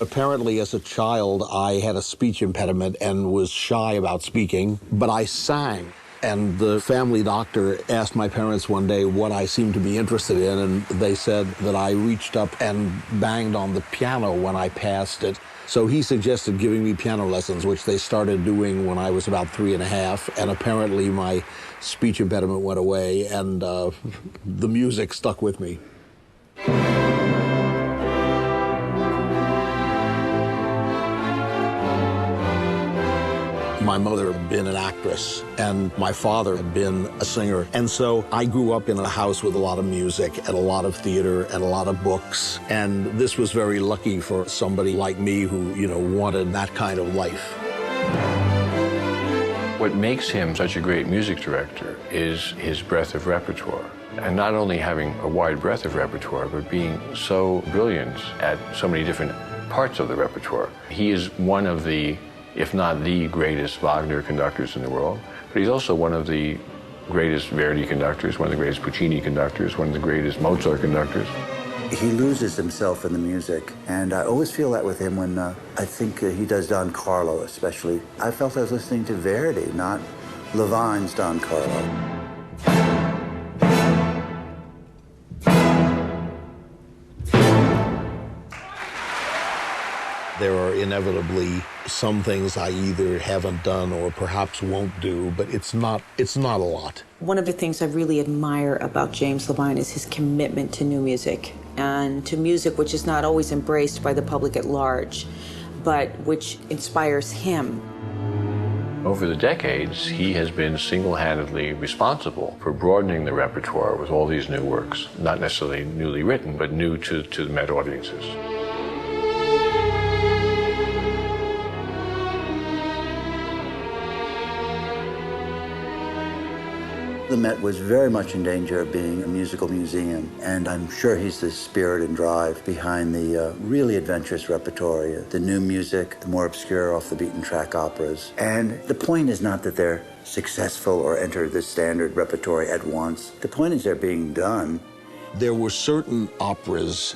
Apparently, as a child, I had a speech impediment and was shy about speaking, but I sang. And the family doctor asked my parents one day what I seemed to be interested in, and they said that I reached up and banged on the piano when I passed it. So he suggested giving me piano lessons, which they started doing when I was about 3.5, and apparently my speech impediment went away, and the music stuck with me. My mother had been an actress, and my father had been a singer. And so I grew up in a house with a lot of music and a lot of theater and a lot of books. And this was very lucky for somebody like me who, wanted that kind of life. What makes him such a great music director is his breadth of repertoire. And not only having a wide breadth of repertoire, but being so brilliant at so many different parts of the repertoire. He is one of the, if not the greatest Wagner conductors in the world, but he's also one of the greatest Verdi conductors, one of the greatest Puccini conductors, one of the greatest Mozart conductors. He loses himself in the music, and I always feel that with him when I think he does Don Carlo especially. I felt I was listening to Verdi, not Levine's Don Carlo. There are inevitably some things I either haven't done or perhaps won't do, but it's not a lot. One of the things I really admire about James Levine is his commitment to new music, and to music which is not always embraced by the public at large, but which inspires him. Over the decades, he has been single-handedly responsible for broadening the repertoire with all these new works, not necessarily newly written, but new to the Met audiences. The Met was very much in danger of being a musical museum, and I'm sure he's the spirit and drive behind the really adventurous repertoire, the new music, the more obscure off-the-beaten-track operas. And the point is not that they're successful or enter the standard repertoire at once. The point is they're being done. There were certain operas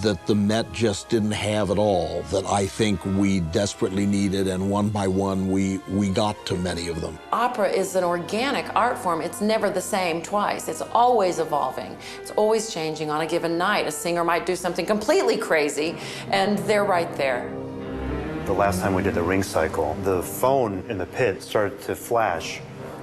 that the Met just didn't have at all that I think we desperately needed, and one by one we got to many of them. Opera is an organic art form. It's never the same twice. It's always evolving. It's always changing. On a given night, a singer might do something completely crazy, and they're right there. The last time we did the ring cycle, the phone in the pit started to flash.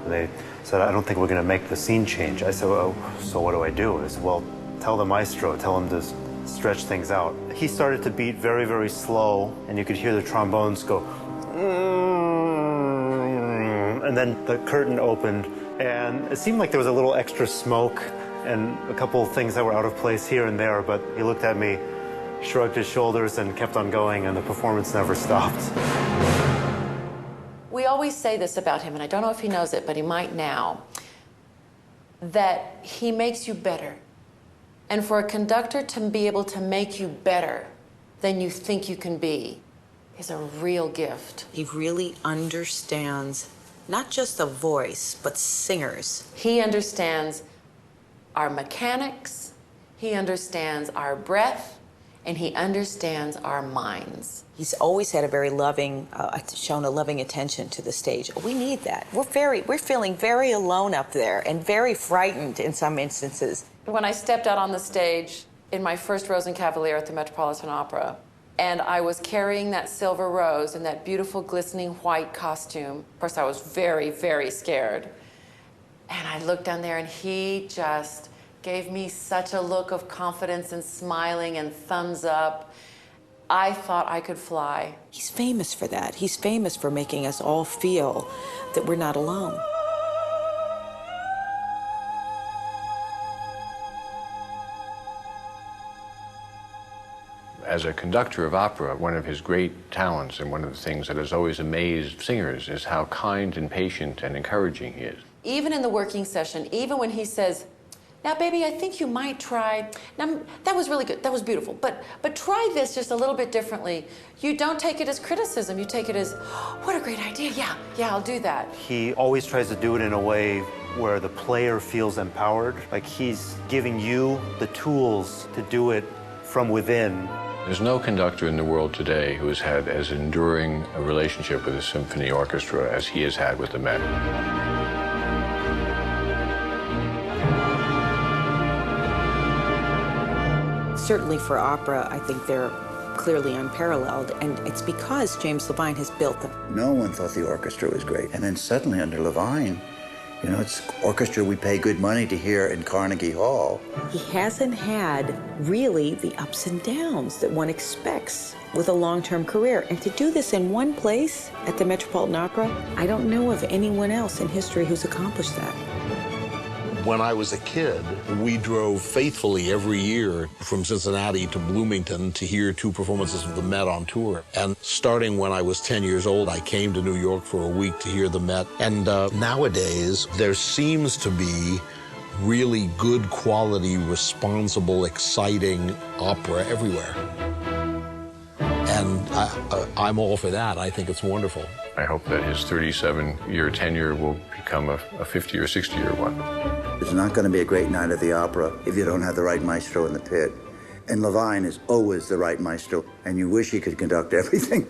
They said, I don't think we're going to make the scene change. I said, oh, so what do I do? I said, well, tell the maestro, tell him to stretch things out. He started to beat very, very slow, and you could hear the trombones go, and then the curtain opened, and it seemed like there was a little extra smoke and a couple of things that were out of place here and there, but he looked at me, shrugged his shoulders, and kept on going, and the performance never stopped. We always say this about him, and I don't know if he knows it, but he might now, that he makes you better. And for a conductor to be able to make you better than you think you can be is a real gift. He really understands not just the voice, but singers. He understands our mechanics, he understands our breath, and he understands our minds. He's always had a very loving, shown a loving attention to the stage. We need that. We're feeling very alone up there and very frightened in some instances. When I stepped out on the stage in my first Rosenkavalier at the Metropolitan Opera, and I was carrying that silver rose in that beautiful glistening white costume, of course I was very, very scared. And I looked down there and he just gave me such a look of confidence and smiling and thumbs up. I thought I could fly. He's famous for that. He's famous for making us all feel that we're not alone. As a conductor of opera, one of his great talents and one of the things that has always amazed singers is how kind and patient and encouraging he is. Even in the working session, even when he says, now, baby, I think you might try, now, that was really good, that was beautiful, but try this just a little bit differently. You don't take it as criticism, you take it as, oh, what a great idea, yeah, I'll do that. He always tries to do it in a way where the player feels empowered, like he's giving you the tools to do it from within. There's no conductor in the world today who has had as enduring a relationship with a symphony orchestra as he has had with the Met. Certainly for opera, I think they're clearly unparalleled, and it's because James Levine has built them. No one thought the orchestra was great. And then suddenly under Levine, you know, it's orchestra we pay good money to hear in Carnegie Hall. He hasn't had really the ups and downs that one expects with a long-term career. And to do this in one place at the Metropolitan Opera, I don't know of anyone else in history who's accomplished that. When I was a kid, we drove faithfully every year from Cincinnati to Bloomington to hear 2 performances of the Met on tour. And starting when I was 10 years old, I came to New York for a week to hear the Met. And nowadays, there seems to be really good quality, responsible, exciting opera everywhere. And I'm all for that. I think it's wonderful. I hope that his 37-year tenure will become a 50 or 60-year one. It's not going to be a great night at the opera if you don't have the right maestro in the pit. And Levine is always the right maestro, and you wish he could conduct everything.